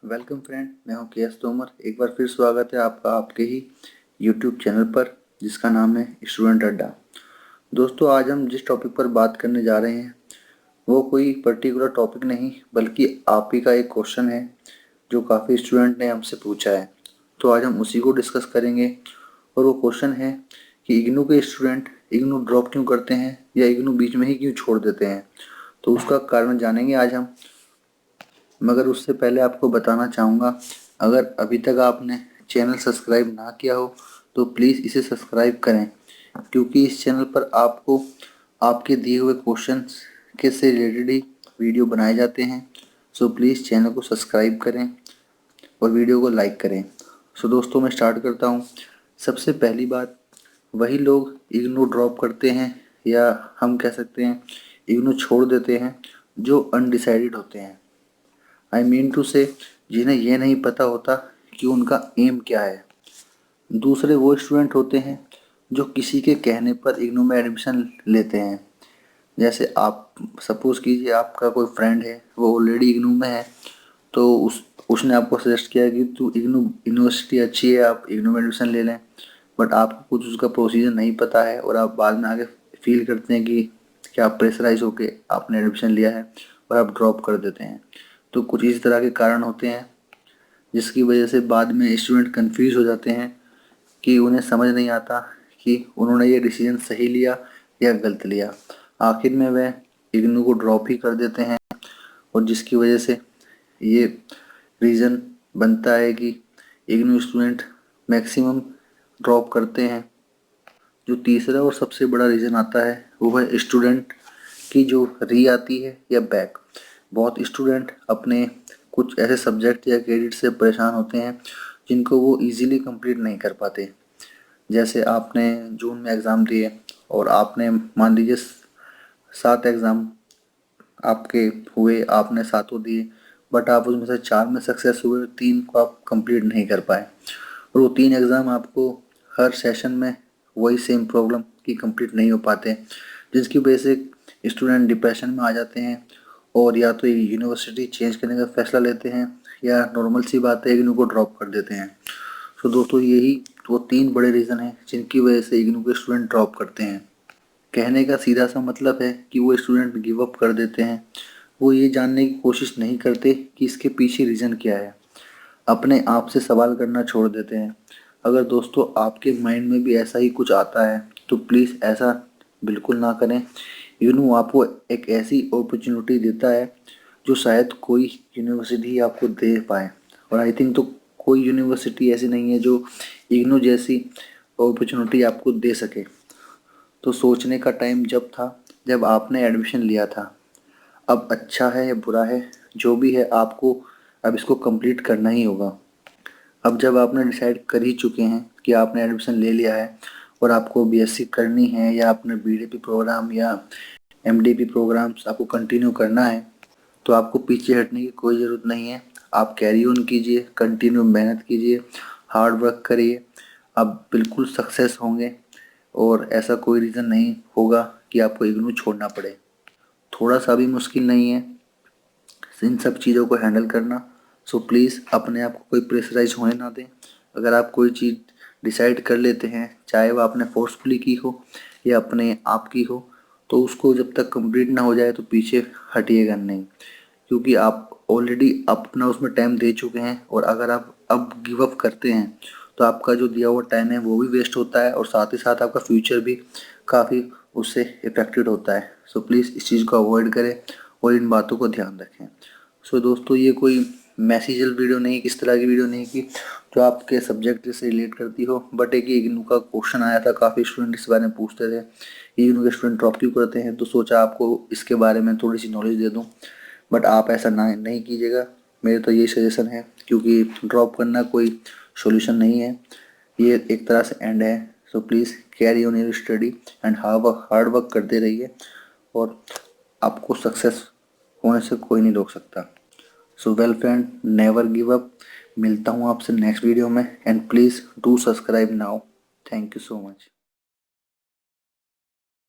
Welcome friend, मैं हूं के एस तोमर। एक बार फिर स्वागत है आपका आपके ही यूट्यूब चैनल पर जिसका नाम है स्टूडेंट अड्डा। दोस्तों, आज हम जिस टॉपिक पर बात करने जा रहे हैं वो कोई पर्टिकुलर टॉपिक नहीं बल्कि आप ही का एक क्वेश्चन है जो काफ़ी स्टूडेंट ने हमसे पूछा है। तो आज हम उसी को डिस्कस करेंगे और वो क्वेश्चन है कि इग्नू के स्टूडेंट इग्नू ड्रॉप क्यों करते हैं या इग्नू बीच में ही क्यों छोड़ देते हैं। तो उसका कारण जानेंगे आज हम। मगर उससे पहले आपको बताना चाहूँगा, अगर अभी तक आपने चैनल सब्सक्राइब ना किया हो तो प्लीज़ इसे सब्सक्राइब करें, क्योंकि इस चैनल पर आपको आपके दिए हुए क्वेश्चंस के से रिलेटेड ही वीडियो बनाए जाते हैं। सो प्लीज़ चैनल को सब्सक्राइब करें और वीडियो को लाइक करें। सो दोस्तों, मैं स्टार्ट करता हूँ। सबसे पहली बात, वही लोग इग्नू ड्रॉप करते हैं या हम कह सकते हैं इग्नू छोड़ देते हैं जो अनडिसाइडेड होते हैं। आई मीन टू से, जिन्हें यह नहीं पता होता कि उनका एम क्या है। दूसरे वो स्टूडेंट होते हैं जो किसी के कहने पर इग्नू में एडमिशन लेते हैं। जैसे आप सपोज कीजिए आपका कोई फ्रेंड है, वो ऑलरेडी इग्नू में है, तो उसने आपको सजेस्ट किया कि तू इग्नू यूनिवर्सिटी अच्छी है, आप इग्नू में एडमिशन ले लें। बट आपको कुछ उसका प्रोसीजर नहीं पता है और आप बाद में आगे फील करते हैं कि आप प्रेशराइज होके आपने एडमिशन लिया है और आप ड्रॉप कर देते हैं। तो कुछ इस तरह के कारण होते हैं जिसकी वजह से बाद में स्टूडेंट कंफ्यूज हो जाते हैं कि उन्हें समझ नहीं आता कि उन्होंने ये डिसीजन सही लिया या गलत लिया। आखिर में वह इग्नू को ड्रॉप ही कर देते हैं और जिसकी वजह से ये रीज़न बनता है कि इग्नू स्टूडेंट मैक्सिमम ड्रॉप करते हैं। जो तीसरा और सबसे बड़ा रीज़न आता है वो है स्टूडेंट की जो री आती है या बैक। बहुत स्टूडेंट अपने कुछ ऐसे सब्जेक्ट या क्रेडिट से परेशान होते हैं जिनको वो इजीली कंप्लीट नहीं कर पाते। जैसे आपने जून में एग्ज़ाम दिए और आपने मान लीजिए 7 एग्ज़ाम आपके हुए, आपने सातों दिए, बट आप उसमें से 4 में सक्सेस हुए, 3 को आप कंप्लीट नहीं कर पाए। और वो 3 एग्ज़ाम आपको हर सेशन में वही सेम प्रॉब्लम की कंप्लीट नहीं हो पाते, जिसकी वजह से स्टूडेंट डिप्रेशन में आ जाते हैं और या तो यूनिवर्सिटी चेंज करने का फैसला लेते हैं या नॉर्मल सी बात है इग्नू को ड्रॉप कर देते हैं। तो दोस्तों, यही वो 3 बड़े रीज़न हैं जिनकी वजह से इग्नू के स्टूडेंट ड्रॉप करते हैं। कहने का सीधा सा मतलब है कि वो स्टूडेंट गिव अप कर देते हैं। वो ये जानने की कोशिश नहीं करते कि इसके पीछे रीज़न क्या है, अपने आप से सवाल करना छोड़ देते हैं। अगर दोस्तों आपके माइंड में भी ऐसा ही कुछ आता है तो प्लीज़ ऐसा बिल्कुल ना करें। यूनू आपको एक ऐसी अपॉर्चुनिटी देता है जो शायद कोई यूनिवर्सिटी आपको दे पाए, और आई थिंक तो कोई यूनिवर्सिटी ऐसी नहीं है जो इग्नू जैसी अपॉर्चुनिटी आपको दे सके। तो सोचने का टाइम जब था जब आपने एडमिशन लिया था। अब अच्छा है या बुरा है, जो भी है, आपको अब इसको कंप्लीट करना ही होगा। अब जब आपने डिसाइड कर ही चुके हैं कि आपने एडमिशन ले लिया है और आपको बीएससी करनी है या आपने बीडीपी प्रोग्राम या एमडीपी प्रोग्राम्स आपको कंटिन्यू करना है, तो आपको पीछे हटने की कोई ज़रूरत नहीं है। आप कैरी ऑन कीजिए, कंटिन्यू मेहनत कीजिए, हार्ड वर्क करिए। आप बिल्कुल सक्सेस होंगे और ऐसा कोई रीज़न नहीं होगा कि आपको इग्नू छोड़ना पड़े। थोड़ा सा भी मुश्किल नहीं है इन सब चीज़ों को हैंडल करना। सो प्लीज़ अपने आप को कोई प्रेशराइज होने ना दें। अगर आप कोई चीज़ डिसाइड कर लेते हैं, चाहे वो आपने फोर्सफुली की हो या अपने आप की हो, तो उसको जब तक कंप्लीट ना हो जाए तो पीछे हटिएगा नहीं, क्योंकि आप ऑलरेडी अपना उसमें टाइम दे चुके हैं। और अगर आप अब गिव अप करते हैं तो आपका जो दिया हुआ टाइम है वो भी वेस्ट होता है और साथ ही साथ आपका फ्यूचर भी काफ़ी उससे इफेक्टेड होता है। सो प्लीज़ इस चीज़ को अवॉइड करें और इन बातों को ध्यान रखें। सो दोस्तों, ये कोई मैसेजल वीडियो नहीं, किस तरह की वीडियो नहीं कि जो आपके सब्जेक्ट से रिलेट करती हो, बट एक इग्नू का क्वेश्चन आया था, काफ़ी स्टूडेंट इस बारे में पूछते थे इग्नू के स्टूडेंट ड्रॉप क्यों करते हैं, तो सोचा आपको इसके बारे में थोड़ी सी नॉलेज दे दूं। बट आप ऐसा ना नहीं कीजिएगा, मेरे तो यही सजेशन है, क्योंकि ड्रॉप करना कोई सोल्यूशन नहीं है, ये एक तरह से एंड है। So please carry on your study and hard work करते रहिए और आपको सक्सेस होने से कोई नहीं रोक सकता। So well friend, never give up. मिलता हूँ आपसे नेक्स्ट वीडियो में and please do subscribe now. Thank you so much.